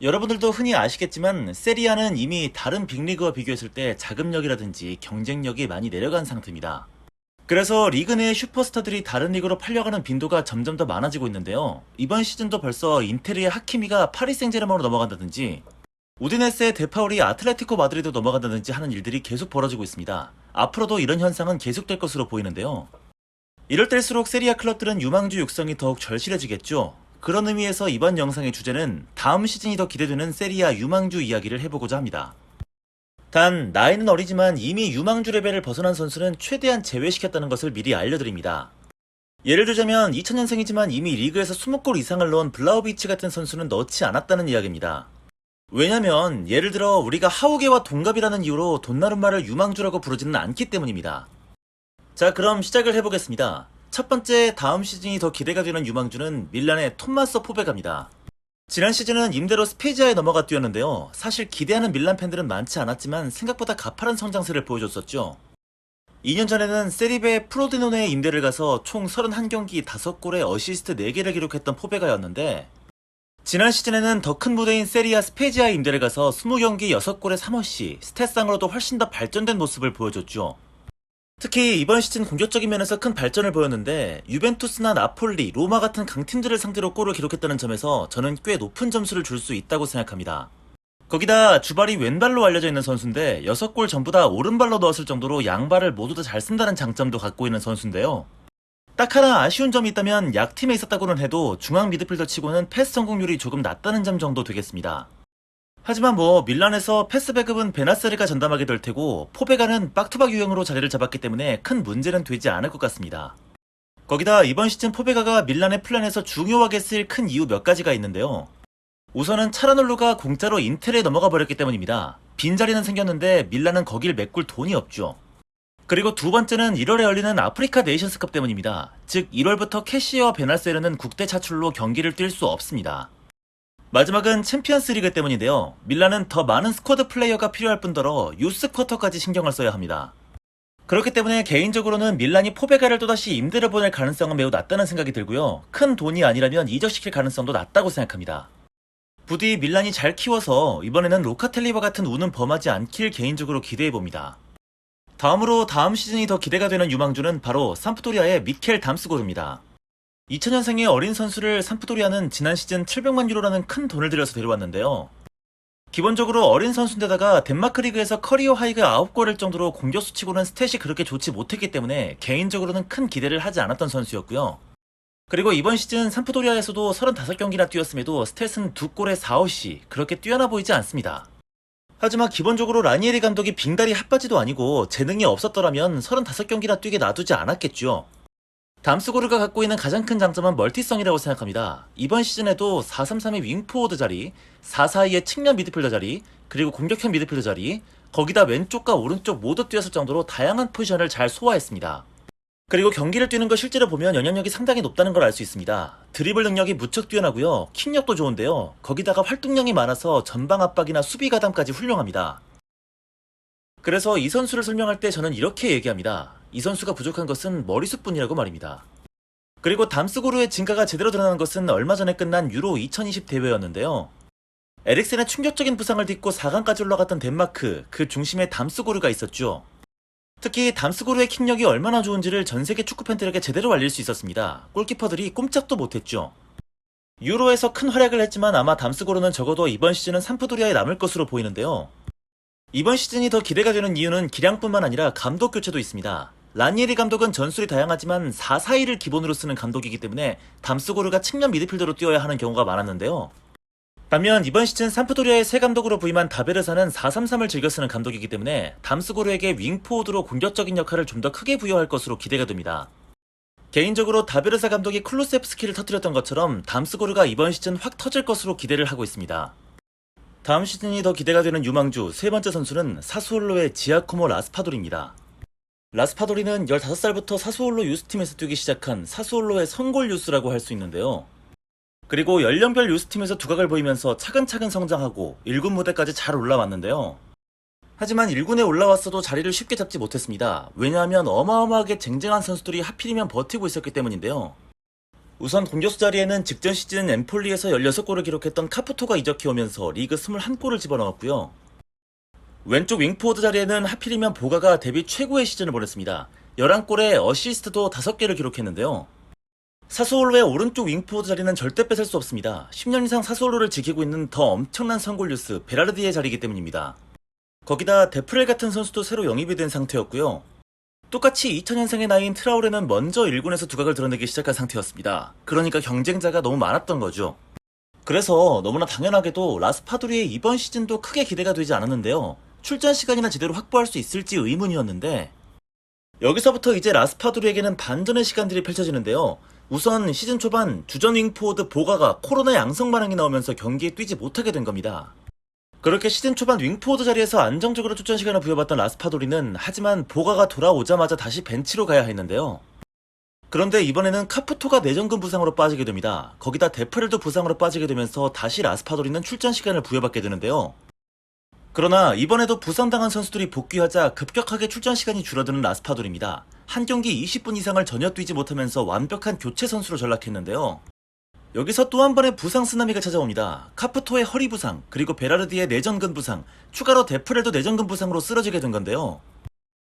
여러분들도 흔히 아시겠지만 세리아는 이미 다른 빅리그와 비교했을 때 자금력이라든지 경쟁력이 많이 내려간 상태입니다. 그래서 리그 내 슈퍼스타들이 다른 리그로 팔려가는 빈도가 점점 더 많아지고 있는데요. 이번 시즌도 벌써 인테르의 하키미가 파리 생제르맹으로 넘어간다든지 우디네스의 데파울이 아틀레티코 마드리드로 넘어간다든지 하는 일들이 계속 벌어지고 있습니다. 앞으로도 이런 현상은 계속될 것으로 보이는데요. 이럴 때일수록 세리아 클럽들은 유망주 육성이 더욱 절실해지겠죠. 그런 의미에서 이번 영상의 주제는 다음 시즌이 더 기대되는 세리아 유망주 이야기를 해보고자 합니다. 단 나이는 어리지만 이미 유망주 레벨을 벗어난 선수는 최대한 제외시켰다는 것을 미리 알려드립니다. 예를 들자면 2000년생이지만 이미 리그에서 20골 이상을 넣은 블라우비치 같은 선수는 넣지 않았다는 이야기입니다. 왜냐면 예를 들어 우리가 하우게와 동갑이라는 이유로 돈나룸마를 유망주라고 부르지는 않기 때문입니다. 자, 그럼 시작을 해보겠습니다. 첫 번째 다음 시즌이 더 기대가 되는 유망주는 밀란의 톰마소 포베가입니다. 지난 시즌은 임대로 스페지아에 넘어가 뛰었는데요. 사실 기대하는 밀란 팬들은 많지 않았지만 생각보다 가파른 성장세를 보여줬었죠. 2년 전에는 세리베 프로데노네에 임대를 가서 총 31경기 5골에 어시스트 4개를 기록했던 포베가였는데 지난 시즌에는 더 큰 무대인 세리아 스페지아에 임대를 가서 20경기 6골에 3어시, 스탯상으로도 훨씬 더 발전된 모습을 보여줬죠. 특히 이번 시즌 공격적인 면에서 큰 발전을 보였는데 유벤투스나 나폴리, 로마 같은 강팀들을 상대로 골을 기록했다는 점에서 저는 꽤 높은 점수를 줄 수 있다고 생각합니다. 거기다 주발이 왼발로 알려져 있는 선수인데 6골 전부 다 오른발로 넣었을 정도로 양발을 모두 다 잘 쓴다는 장점도 갖고 있는 선수인데요. 딱 하나 아쉬운 점이 있다면 약팀에 있었다고는 해도 중앙 미드필더 치고는 패스 성공률이 조금 낮다는 점 정도 되겠습니다. 하지만 밀란에서 패스 배급은 베나세르가 전담하게 될 테고 포베가는 박투박 유형으로 자리를 잡았기 때문에 큰 문제는 되지 않을 것 같습니다. 거기다 이번 시즌 포베가가 밀란의 플랜에서 중요하게 쓰일 큰 이유 몇 가지가 있는데요. 우선은 차라놀루가 공짜로 인텔에 넘어가 버렸기 때문입니다. 빈자리는 생겼는데 밀란은 거길 메꿀 돈이 없죠. 그리고 두 번째는 1월에 열리는 아프리카 네이션스컵 때문입니다. 즉 1월부터 캐시와 베나세르는 국대 차출로 경기를 뛸 수 없습니다. 마지막은 챔피언스 리그 때문인데요. 밀란은 더 많은 스쿼드 플레이어가 필요할 뿐더러 유스 쿼터까지 신경을 써야 합니다. 그렇기 때문에 개인적으로는 밀란이 포베가를 또다시 임대를 보낼 가능성은 매우 낮다는 생각이 들고요. 큰 돈이 아니라면 이적시킬 가능성도 낮다고 생각합니다. 부디 밀란이 잘 키워서 이번에는 로카텔리와 같은 운은 범하지 않길 개인적으로 기대해봅니다. 다음으로 다음 시즌이 더 기대가 되는 유망주는 바로 삼프도리아의 미켈 담스고르입니다. 2000년생의 어린 선수를 삼프도리아는 지난 시즌 700만 유로라는 큰 돈을 들여서 데려왔는데요. 기본적으로 어린 선수인데다가 덴마크 리그에서 커리어 하이가 9골일 정도로 공격수 치고는 스탯이 그렇게 좋지 못했기 때문에 개인적으로는 큰 기대를 하지 않았던 선수였고요. 그리고 이번 시즌 삼프도리아에서도 35경기나 뛰었음에도 스탯은 2골에 4어시, 그렇게 뛰어나 보이지 않습니다. 하지만 기본적으로 라니에리 감독이 빙다리 핫바지도 아니고 재능이 없었더라면 35경기나 뛰게 놔두지 않았겠죠. 담스고르가 갖고 있는 가장 큰 장점은 멀티성이라고 생각합니다. 이번 시즌에도 4-3-3의 윙포워드 자리, 4-4-2의 측면 미드필더 자리, 그리고 공격형 미드필더 자리, 거기다 왼쪽과 오른쪽 모두 뛰었을 정도로 다양한 포지션을 잘 소화했습니다. 그리고 경기를 뛰는 거 실제로 보면 영향력이 상당히 높다는 걸 알 수 있습니다. 드리블 능력이 무척 뛰어나고요. 킥력도 좋은데요. 거기다가 활동량이 많아서 전방 압박이나 수비 가담까지 훌륭합니다. 그래서 이 선수를 설명할 때 저는 이렇게 얘기합니다. 이 선수가 부족한 것은 머리숱뿐이라고 말입니다. 그리고 담스고르의 진가가 제대로 드러나는 것은 얼마 전에 끝난 유로 2020 대회였는데요. 에릭센의 충격적인 부상을 딛고 4강까지 올라갔던 덴마크, 그 중심에 담스고르가 있었죠. 특히 담스고르의 킥력이 얼마나 좋은지를 전세계 축구 팬들에게 제대로 알릴 수 있었습니다. 골키퍼들이 꼼짝도 못했죠. 유로에서 큰 활약을 했지만 아마 담스고르는 적어도 이번 시즌은 삼프도리아에 남을 것으로 보이는데요. 이번 시즌이 더 기대가 되는 이유는 기량뿐만 아니라 감독 교체도 있습니다. 라니에리 감독은 전술이 다양하지만 4-4-2를 기본으로 쓰는 감독이기 때문에 담스고르가 측면 미드필더로 뛰어야 하는 경우가 많았는데요. 반면 이번 시즌 삼프도리아의 새 감독으로 부임한 다베르사는 4-3-3을 즐겨 쓰는 감독이기 때문에 담스고르에게 윙포워드로 공격적인 역할을 좀 더 크게 부여할 것으로 기대가 됩니다. 개인적으로 다베르사 감독이 클루세프스키를 터뜨렸던 것처럼 담스고르가 이번 시즌 확 터질 것으로 기대를 하고 있습니다. 다음 시즌이 더 기대가 되는 유망주 세 번째 선수는 사수올로의 지아코모 라스파도리입니다. 라스파도리는 15살부터 사수올로 유스팀에서 뛰기 시작한 사수올로의 선골 유스라고 할 수 있는데요. 그리고 연령별 유스팀에서 두각을 보이면서 차근차근 성장하고 1군 무대까지 잘 올라왔는데요. 하지만 1군에 올라왔어도 자리를 쉽게 잡지 못했습니다. 왜냐하면 어마어마하게 쟁쟁한 선수들이 하필이면 버티고 있었기 때문인데요. 우선 공격수 자리에는 직전 시즌 엠폴리에서 16골을 기록했던 카푸토가 이적해오면서 리그 21골을 집어넣었고요. 왼쪽 윙포워드 자리에는 하필이면 보가가 데뷔 최고의 시즌을 보냈습니다. 11골에 어시스트도 5개를 기록했는데요. 사스올로의 오른쪽 윙포워드 자리는 절대 뺏을 수 없습니다. 10년 이상 사스올로를 지키고 있는 더 엄청난 선골뉴스 베라르디의 자리이기 때문입니다. 거기다 데프렐 같은 선수도 새로 영입이 된 상태였고요. 똑같이 2000년생의 나이인 트라우레는 먼저 1군에서 두각을 드러내기 시작한 상태였습니다. 그러니까 경쟁자가 너무 많았던 거죠. 그래서 너무나 당연하게도 라스파도리의 이번 시즌도 크게 기대가 되지 않았는데요. 출전 시간이나 제대로 확보할 수 있을지 의문이었는데 여기서부터 이제 라스파도리에게는 반전의 시간들이 펼쳐지는데요. 우선 시즌 초반 주전 윙포워드 보가가 코로나 양성 반응이 나오면서 경기에 뛰지 못하게 된 겁니다. 그렇게 시즌 초반 윙포워드 자리에서 안정적으로 출전 시간을 부여받던 라스파도리는 하지만 보가가 돌아오자마자 다시 벤치로 가야 했는데요. 그런데 이번에는 카푸토가 내전근 부상으로 빠지게 됩니다. 거기다 데프렐도 부상으로 빠지게 되면서 다시 라스파도리는 출전 시간을 부여받게 되는데요. 그러나 이번에도 부상당한 선수들이 복귀하자 급격하게 출전 시간이 줄어드는 라스파도리입니다. 한 경기 20분 이상을 전혀 뛰지 못하면서 완벽한 교체 선수로 전락했는데요. 여기서 또 한 번의 부상 쓰나미가 찾아옵니다. 카푸토의 허리 부상, 그리고 베라르디의 내전근 부상, 추가로 데프렐도 내전근 부상으로 쓰러지게 된 건데요.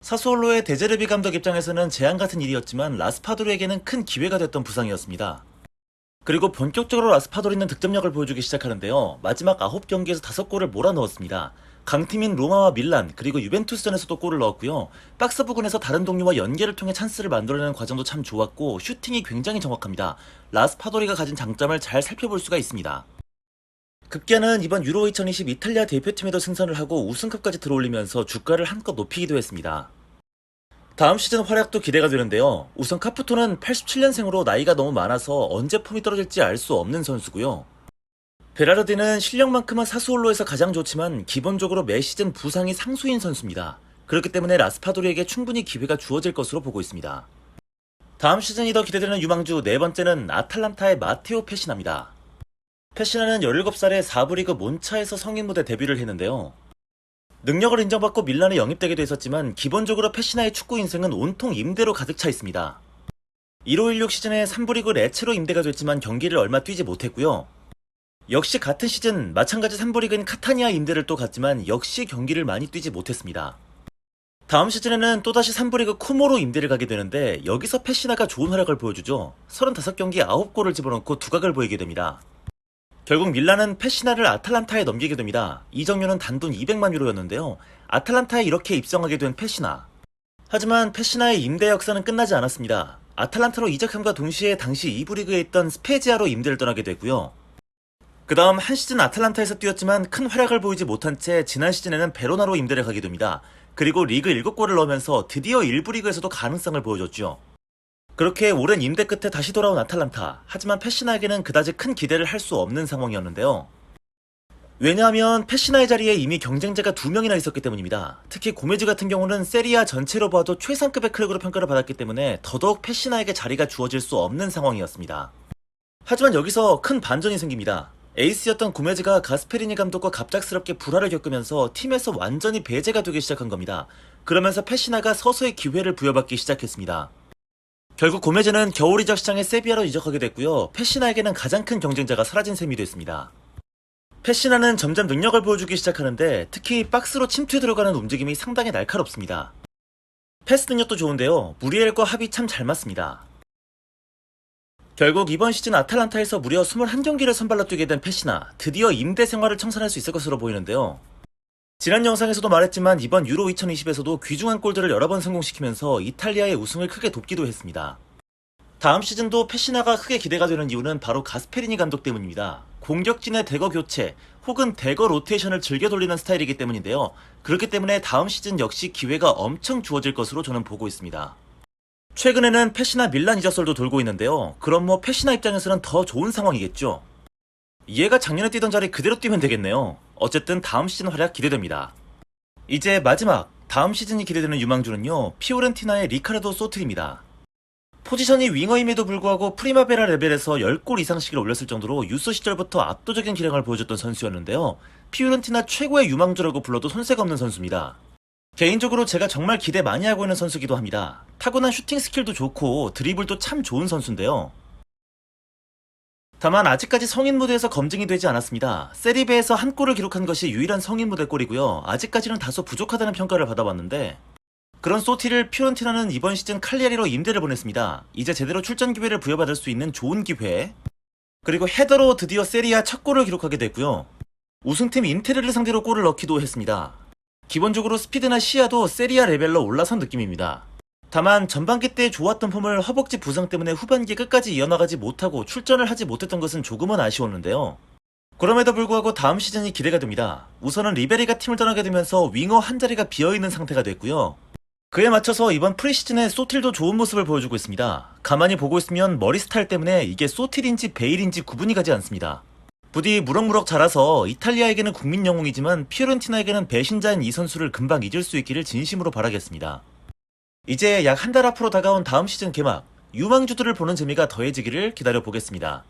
사스올로의 데제르비 감독 입장에서는 재앙 같은 일이었지만 라스파도리에게는 큰 기회가 됐던 부상이었습니다. 그리고 본격적으로 라스파도리는 득점력을 보여주기 시작하는데요. 마지막 9경기에서 5골을 몰아넣었습니다. 강팀인 로마와 밀란, 그리고 유벤투스전에서도 골을 넣었고요. 박스 부근에서 다른 동료와 연계를 통해 찬스를 만들어내는 과정도 참 좋았고 슈팅이 굉장히 정확합니다. 라스파도리가 가진 장점을 잘 살펴볼 수가 있습니다. 급기야는 이번 유로 2020 이탈리아 대표팀에도 승선을 하고 우승컵까지 들어올리면서 주가를 한껏 높이기도 했습니다. 다음 시즌 활약도 기대가 되는데요. 우선 카푸토는 87년생으로 나이가 너무 많아서 언제 폼이 떨어질지 알 수 없는 선수고요. 베라르디는 실력만큼은 사스올로에서 가장 좋지만 기본적으로 매 시즌 부상이 상수인 선수입니다. 그렇기 때문에 라스파도리에게 충분히 기회가 주어질 것으로 보고 있습니다. 다음 시즌이 더 기대되는 유망주 네 번째는 아탈란타의 마테오 페시나입니다. 페시나는 17살에 4부 리그 몬차에서 성인 무대 데뷔를 했는데요. 능력을 인정받고 밀란에 영입되기도 했었지만 기본적으로 페시나의 축구 인생은 온통 임대로 가득 차 있습니다. 1516 시즌에 3부 리그 레츠로 임대가 됐지만 경기를 얼마 뛰지 못했고요. 역시 같은 시즌 마찬가지 3부 리그인 카타니아 임대를 또 갔지만 역시 경기를 많이 뛰지 못했습니다. 다음 시즌에는 또다시 3부 리그 코모로 임대를 가게 되는데 여기서 페시나가 좋은 활약을 보여주죠. 35경기 9골을 집어넣고 두각을 보이게 됩니다. 결국 밀란은 페시나를 아탈란타에 넘기게 됩니다. 이적료는 단돈 200만 유로였는데요. 아탈란타에 이렇게 입성하게 된 페시나. 하지만 페시나의 임대 역사는 끝나지 않았습니다. 아탈란타로 이적함과 동시에 당시 2부 리그에 있던 스페지아로 임대를 떠나게 되고요. 그 다음 한 시즌 아탈란타에서 뛰었지만 큰 활약을 보이지 못한 채 지난 시즌에는 베로나로 임대를 가게 됩니다. 그리고 리그 7골을 넣으면서 드디어 1부 리그에서도 가능성을 보여줬죠. 그렇게 오랜 임대 끝에 다시 돌아온 아탈란타. 하지만 페시나에게는 그다지 큰 기대를 할 수 없는 상황이었는데요. 왜냐하면 페시나의 자리에 이미 경쟁자가 2명이나 있었기 때문입니다. 특히 고메즈 같은 경우는 세리아 전체로 봐도 최상급의 클럽으로 평가를 받았기 때문에 더더욱 페시나에게 자리가 주어질 수 없는 상황이었습니다. 하지만 여기서 큰 반전이 생깁니다. 에이스였던 고메즈가 가스페리니 감독과 갑작스럽게 불화를 겪으면서 팀에서 완전히 배제가 되기 시작한 겁니다. 그러면서 페시나가 서서히 기회를 부여받기 시작했습니다. 결국 고메즈는 겨울 이적 시장에 세비야로 이적하게 됐고요. 페시나에게는 가장 큰 경쟁자가 사라진 셈이 됐습니다. 페시나는 점점 능력을 보여주기 시작하는데 특히 박스로 침투해 들어가는 움직임이 상당히 날카롭습니다. 패스 능력도 좋은데요. 무리엘과 합이 참 잘 맞습니다. 결국 이번 시즌 아탈란타에서 무려 21경기를 선발로 뛰게 된 페시나. 드디어 임대 생활을 청산할 수 있을 것으로 보이는데요. 지난 영상에서도 말했지만 이번 유로 2020에서도 귀중한 골들을 여러 번 성공시키면서 이탈리아의 우승을 크게 돕기도 했습니다. 다음 시즌도 페시나가 크게 기대가 되는 이유는 바로 가스페리니 감독 때문입니다. 공격진의 대거 교체 혹은 대거 로테이션을 즐겨 돌리는 스타일이기 때문인데요. 그렇기 때문에 다음 시즌 역시 기회가 엄청 주어질 것으로 저는 보고 있습니다. 최근에는 페시나 밀란 이적설도 돌고 있는데요. 그럼 뭐 페시나 입장에서는 더 좋은 상황이겠죠. 얘가 작년에 뛰던 자리 그대로 뛰면 되겠네요. 어쨌든 다음 시즌 활약 기대됩니다. 이제 마지막 다음 시즌이 기대되는 유망주는요. 피오렌티나의 리카르도 소틀입니다. 포지션이 윙어임에도 불구하고 프리마베라 레벨에서 10골 이상씩을 올렸을 정도로 유소 시절부터 압도적인 기량을 보여줬던 선수였는데요. 피오렌티나 최고의 유망주라고 불러도 손색 없는 선수입니다. 개인적으로 제가 정말 기대 많이 하고 있는 선수기도 합니다. 타고난 슈팅 스킬도 좋고 드리블도 참 좋은 선수인데요. 다만 아직까지 성인 무대에서 검증이 되지 않았습니다. 세리베에서 한 골을 기록한 것이 유일한 성인 무대 골이고요. 아직까지는 다소 부족하다는 평가를 받아봤는데 그런 소티를 피오렌티나는 이번 시즌 칼리아리로 임대를 보냈습니다. 이제 제대로 출전 기회를 부여받을 수 있는 좋은 기회. 그리고 헤더로 드디어 세리아 첫 골을 기록하게 됐고요. 우승팀 인테르를 상대로 골을 넣기도 했습니다. 기본적으로 스피드나 시야도 세리아 레벨로 올라선 느낌입니다. 다만 전반기 때 좋았던 폼을 허벅지 부상 때문에 후반기 끝까지 이어나가지 못하고 출전을 하지 못했던 것은 조금은 아쉬웠는데요. 그럼에도 불구하고 다음 시즌이 기대가 됩니다. 우선은 리베리가 팀을 떠나게 되면서 윙어 한 자리가 비어있는 상태가 됐고요. 그에 맞춰서 이번 프리시즌에 소틸도 좋은 모습을 보여주고 있습니다. 가만히 보고 있으면 머리 스타일 때문에 이게 소틸인지 베일인지 구분이 가지 않습니다. 부디 무럭무럭 자라서 이탈리아에게는 국민 영웅이지만 피오렌티나에게는 배신자인 이 선수를 금방 잊을 수 있기를 진심으로 바라겠습니다. 이제 약 한 달 앞으로 다가온 다음 시즌 개막, 유망주들을 보는 재미가 더해지기를 기다려보겠습니다.